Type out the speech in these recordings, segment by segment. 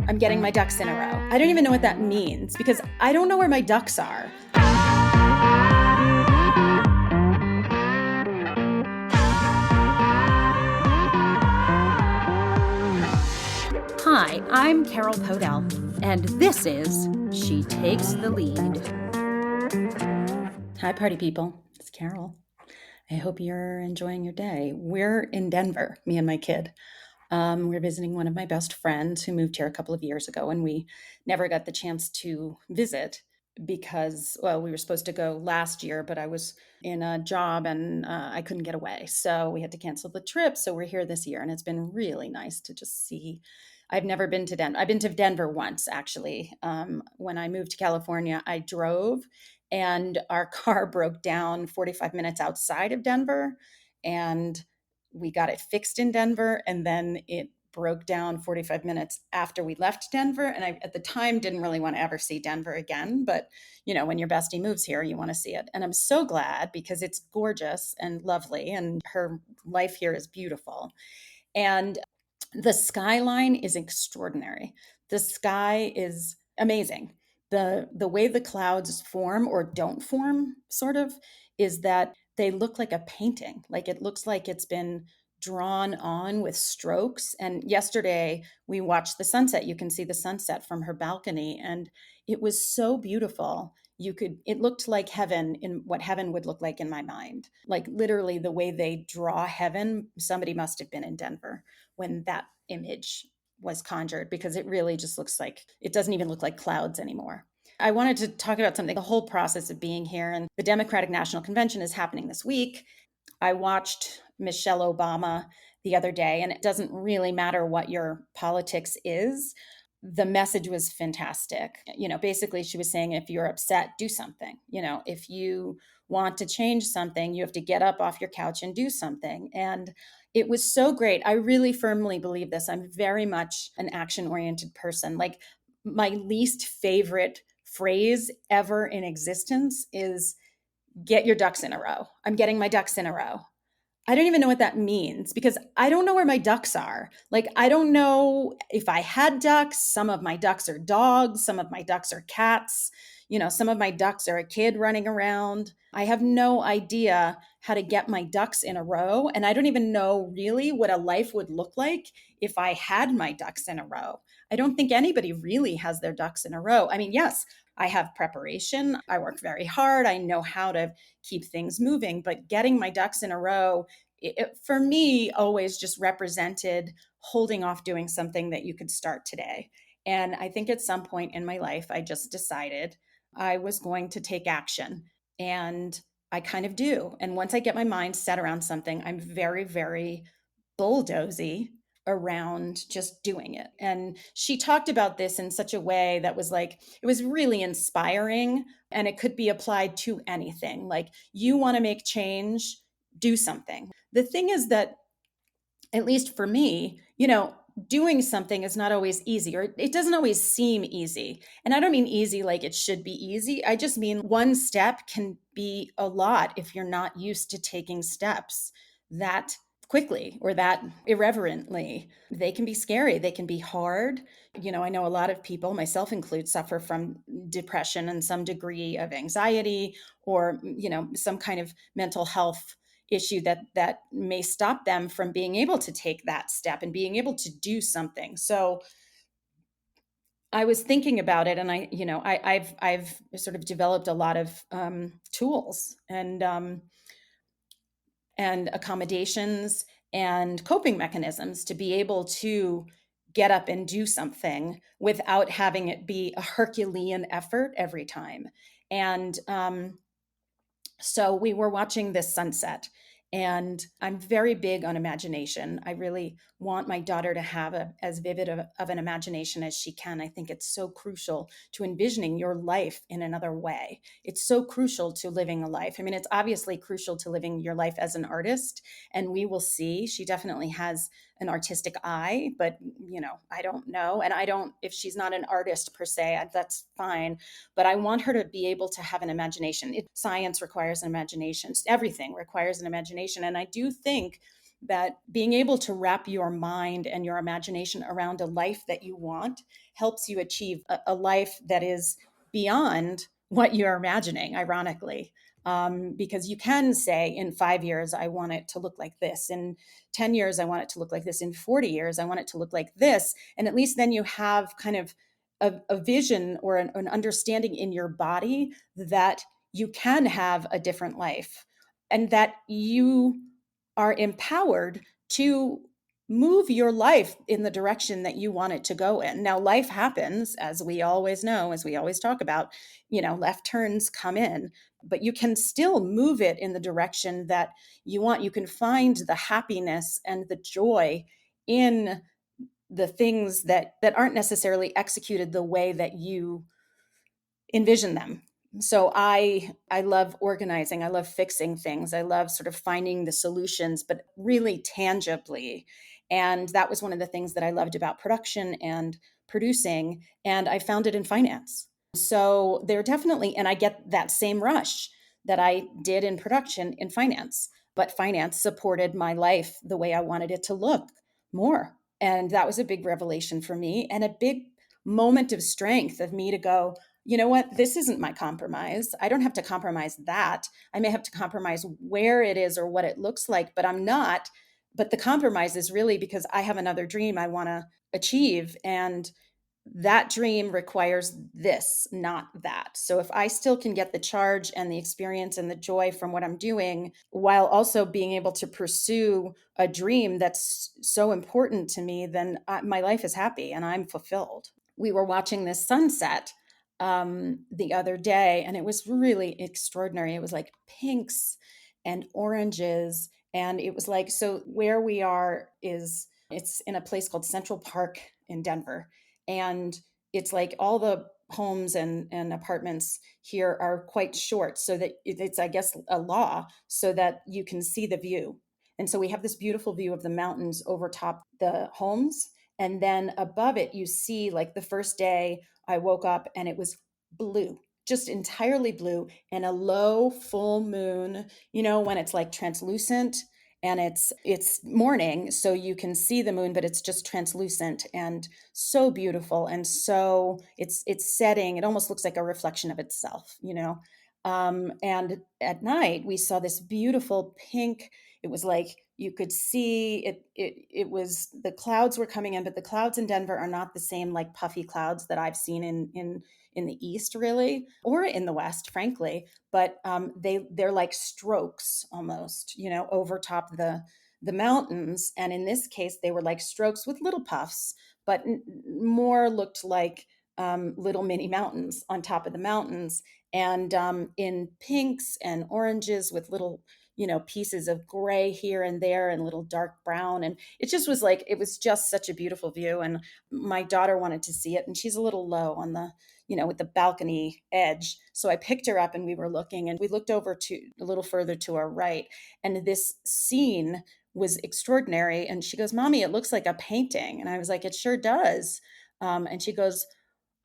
I'm getting my ducks in a row. I don't even know what that means because I don't know where my ducks are. Hi, I'm Carole Podell, and this is She Takes the Lead. Hi, party people. It's Carole. I hope you're enjoying your day. We're in Denver, me and my kid. We're visiting one of my best friends who moved here a couple of years ago, and we never got the chance to visit because, well, we were supposed to go last year, but I was in a job and I couldn't get away. So we had to cancel the trip. So we're here this year, and it's been really nice to just see. I've never been to Denver. I've been to Denver once, actually. When I moved to California, I drove and our car broke down 45 minutes outside of Denver. And we got it fixed in Denver, and then it broke down 45 minutes after we left Denver. And I, at the time, didn't really want to ever see Denver again. But, you know, when your bestie moves here, you want to see it. And I'm so glad because it's gorgeous and lovely, and her life here is beautiful. And the skyline is extraordinary. The sky is amazing. The way the clouds form or don't form, sort of, is that they look like a painting. Like it looks like it's been drawn on with strokes. And yesterday we watched the sunset. You can see the sunset from her balcony, and it was so beautiful. It looked like heaven, in what heaven would look like in my mind. Like literally the way they draw heaven, somebody must have been in Denver when that image was conjured, because it really just looks like, it doesn't even look like clouds anymore. I wanted to talk about something, the whole process of being here. And the Democratic National Convention is happening this week. I watched Michelle Obama the other day, and it doesn't really matter what your politics is. The message was fantastic. You know, basically, she was saying, if you're upset, do something. You know, if you want to change something, you have to get up off your couch and do something. And it was so great. I really firmly believe this. I'm very much an action oriented person. Like, my least favorite phrase ever in existence is get your ducks in a row. I'm getting my ducks in a row. I don't even know what that means because I don't know where my ducks are. Like, I don't know if I had ducks. Some of my ducks are dogs. Some of my ducks are cats. You know, some of my ducks are a kid running around. I have no idea how to get my ducks in a row. And I don't even know really what a life would look like if I had my ducks in a row. I don't think anybody really has their ducks in a row. I mean, yes, I have preparation. I work very hard. I know how to keep things moving, but getting my ducks in a row, for me, always just represented holding off doing something that you could start today. And I think at some point in my life, I just decided I was going to take action. And I kind of do. And once I get my mind set around something, I'm very, very bulldozy around just doing it. And she talked about this in such a way that was like, it was really inspiring, and it could be applied to anything. Like, you want to make change, do something. The thing is that, at least for me, you know, doing something is not always easy, or it doesn't always seem easy. And I don't mean easy like it should be easy. I just mean one step can be a lot if you're not used to taking steps that quickly or that irreverently. They can be scary, they can be hard. You know, I know a lot of people, myself included, suffer from depression and some degree of anxiety, or, you know, some kind of mental health issue that may stop them from being able to take that step and being able to do something. So I was thinking about it, and I've sort of developed a lot of tools and accommodations and coping mechanisms to be able to get up and do something without having it be a Herculean effort every time. And so we were watching this sunset, and I'm very big on imagination. I really want my daughter to have as vivid of an imagination as she can. I think it's so crucial to envisioning your life in another way. It's so crucial to living a life. I mean, it's obviously crucial to living your life as an artist, and we will see. She definitely has an artistic eye, but, you know, I don't know. And I don't, if she's not an artist per se, that's fine. But I want her to be able to have an imagination. Science requires an imagination. Everything requires an imagination. And I do think that being able to wrap your mind and your imagination around a life that you want helps you achieve a life that is beyond what you're imagining, ironically. Because you can say in 5 years, I want it to look like this. In 10 years, I want it to look like this. In 40 years, I want it to look like this. And at least then you have kind of a vision or an understanding in your body that you can have a different life and that you are empowered to move your life in the direction that you want it to go in. Now, life happens, as we always know, as we always talk about, left turns come in, but you can still move it in the direction that you want. You can find the happiness and the joy in the things that aren't necessarily executed the way that you envision them. So I love organizing. I love fixing things. I love sort of finding the solutions, but really tangibly. And that was one of the things that I loved about production and producing. And I found it in finance. So there definitely, and I get that same rush that I did in production in finance, but finance supported my life the way I wanted it to look more. And that was a big revelation for me and a big moment of strength of me to go, you know what, this isn't my compromise. I don't have to compromise that. I may have to compromise where it is or what it looks like, but I'm not. But the compromise is really because I have another dream I want to achieve. And that dream requires this, not that. So if I still can get the charge and the experience and the joy from what I'm doing while also being able to pursue a dream that's so important to me, then my life is happy and I'm fulfilled. We were watching this sunset the other day, and it was really extraordinary. It was like pinks and oranges, and it was like, so where we are is it's in a place called Central Park in Denver, and it's like all the homes and apartments here are quite short, so that it's, I guess, a law so that you can see the view. And so we have this beautiful view of the mountains over top the homes, and then above it you see, like, the first day I woke up and it was blue, just entirely blue, and a low full moon, when it's like translucent, and it's morning so you can see the moon, but it's just translucent and so beautiful. And so it's setting, it almost looks like a reflection of itself. And at night we saw this beautiful pink. It was like you could see it was, the clouds were coming in, but the clouds in Denver are not the same like puffy clouds that I've seen in the East, really, or in the West, frankly. But they're like strokes almost, over top the mountains. And in this case, they were like strokes with little puffs, but more looked like little mini mountains on top of the mountains, and in pinks and oranges with little, pieces of gray here and there and little dark brown. And it just was like, it was just such a beautiful view. And my daughter wanted to see it, and she's a little low on the, with the balcony edge. So I picked her up and we were looking, and we looked over to a little further to our right. And this scene was extraordinary. And she goes, "Mommy, it looks like a painting." And I was like, "It sure does." And she goes,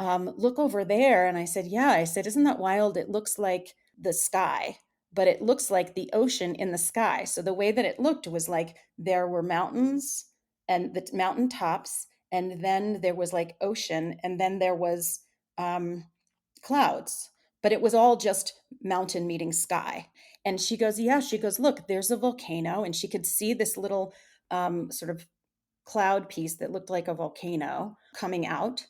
"Look over there." And I said, "Yeah." I said, "Isn't that wild? It looks like the sky, but it looks like the ocean in the sky." So the way that it looked was like there were mountains and the mountain tops, and then there was like ocean, and then there was um, clouds, but it was all just mountain meeting sky. And she goes, "Yeah." She goes, "Look, there's a volcano." And she could see this little sort of cloud piece that looked like a volcano coming out.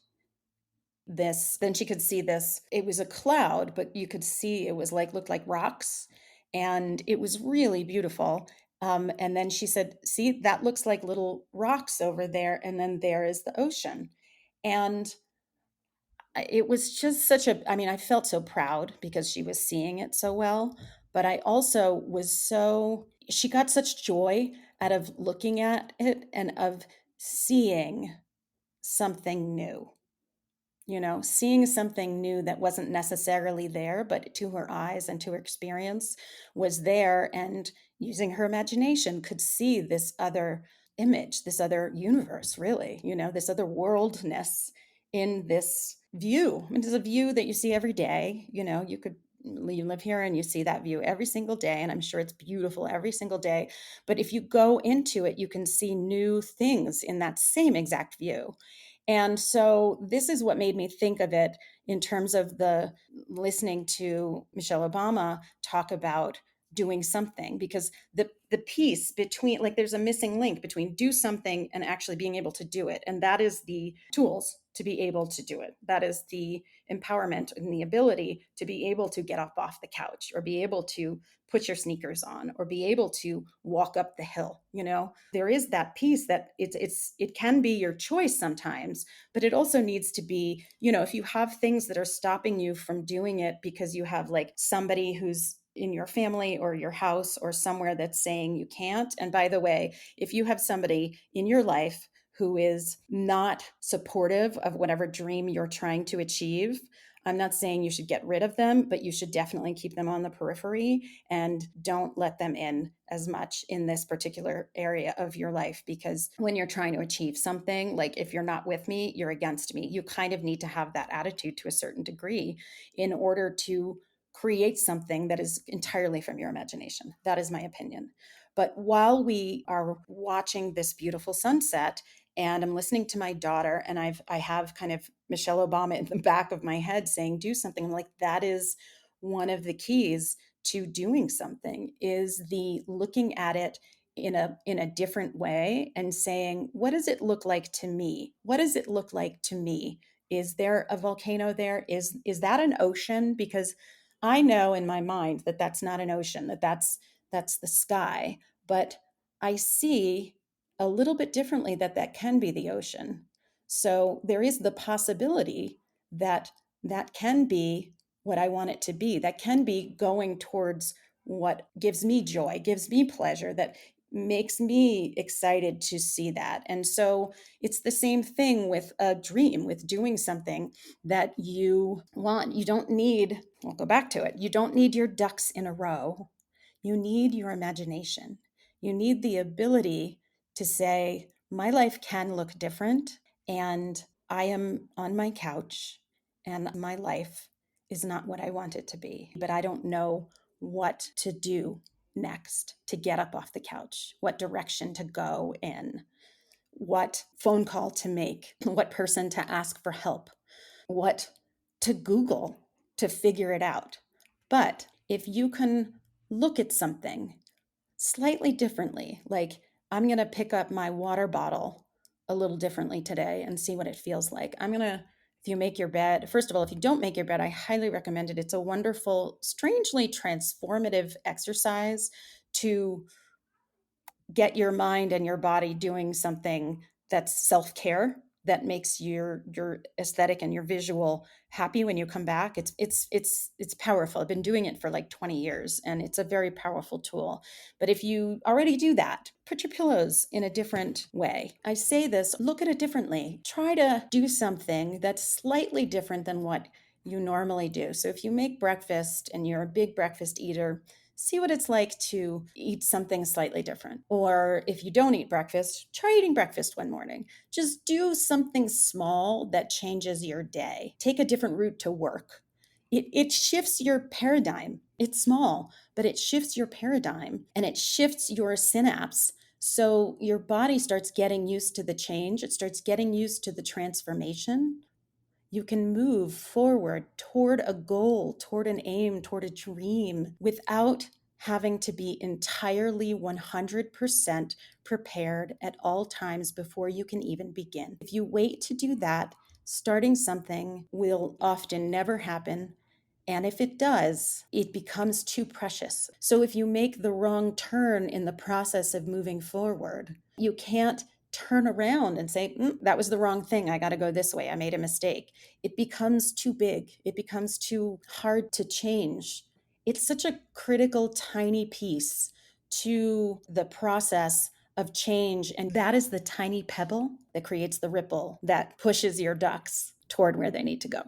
Then she could see this, it was a cloud, but you could see it was like, looked like rocks, and it was really beautiful. And then she said, "See, that looks like little rocks over there, and then there is the ocean." And it was just such a, I mean, I felt so proud because she was seeing it so well, but I also was so, she got such joy out of looking at it and of seeing something new, seeing something new that wasn't necessarily there, but to her eyes and to her experience was there. And using her imagination could see this other image, this other universe, really, this other worldness in this view. I mean, it's a view that you see every day. You could you live here and you see that view every single day, and I'm sure it's beautiful every single day. But if you go into it, you can see new things in that same exact view. And so this is what made me think of it in terms of the listening to Michelle Obama talk about doing something, because the piece between, like, there's a missing link between do something and actually being able to do it, and that is the tools to be able to do it. That is the empowerment and the ability to be able to get up off the couch, or be able to put your sneakers on, or be able to walk up the hill. There is that piece that it can be your choice sometimes, but it also needs to be, if you have things that are stopping you from doing it because you have like somebody who's in your family or your house or somewhere that's saying you can't. And by the way, if you have somebody in your life who is not supportive of whatever dream you're trying to achieve, I'm not saying you should get rid of them, but you should definitely keep them on the periphery and don't let them in as much in this particular area of your life. Because when you're trying to achieve something, like, if you're not with me, you're against me. You kind of need to have that attitude to a certain degree in order to create something that is entirely from your imagination. That is my opinion. But while we are watching this beautiful sunset, and I'm listening to my daughter, and I have kind of Michelle Obama in the back of my head saying do something. I'm like, that is one of the keys to doing something, is the looking at it in a different way and saying, what does it look like to me? What does it look like to me? Is there a volcano there? Is that an ocean? Because I know in my mind that that's not an ocean, that's the sky, but I see a little bit differently that can be the ocean. So there is the possibility that that can be what I want it to be. That can be going towards what gives me joy, gives me pleasure, that makes me excited to see that. And so it's the same thing with a dream, with doing something that you want. You don't need, I'll go back to it, you don't need your ducks in a row. You need your imagination. You need the ability to say, my life can look different, and I am on my couch, and my life is not what I want it to be, but I don't know what to do next to get up off the couch, what direction to go in, what phone call to make, what person to ask for help, what to Google to figure it out. But if you can look at something slightly differently, like, I'm going to pick up my water bottle a little differently today and see what it feels like. If you make your bed, first of all, if you don't make your bed, I highly recommend it. It's a wonderful, strangely transformative exercise to get your mind and your body doing something that's self-care, that makes your aesthetic and your visual happy when you come back. It's powerful. I've been doing it for like 20 years, and it's a very powerful tool. But if you already do that, put your pillows in a different way. I say this, look at it differently. Try to do something that's slightly different than what you normally do. So if you make breakfast and you're a big breakfast eater, see what it's like to eat something slightly different. Or if you don't eat breakfast, try eating breakfast one morning. Just do something small that changes your day. Take a different route to work. It shifts your paradigm. It's small, but it shifts your paradigm, and it shifts your synapse. So your body starts getting used to the change. It starts getting used to the transformation. You can move forward toward a goal, toward an aim, toward a dream, without having to be entirely 100% prepared at all times before you can even begin. If you wait to do that, starting something will often never happen. And if it does, it becomes too precious. So if you make the wrong turn in the process of moving forward, you can't turn around and say, that was the wrong thing. I got to go this way. I made a mistake. It becomes too big. It becomes too hard to change. It's such a critical, tiny piece to the process of change. And that is the tiny pebble that creates the ripple that pushes your ducks toward where they need to go.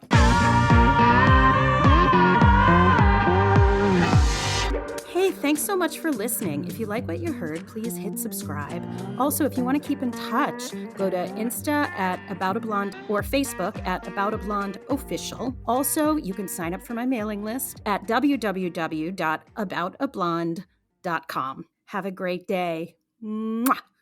Hey, Hey, thanks so much for listening. If you like what you heard, please hit subscribe. Also, if you want to keep in touch, go to Insta at About a Blonde or Facebook at About a Blonde Official. Also, you can sign up for my mailing list at www.aboutablonde.com. Have a great day. Mwah!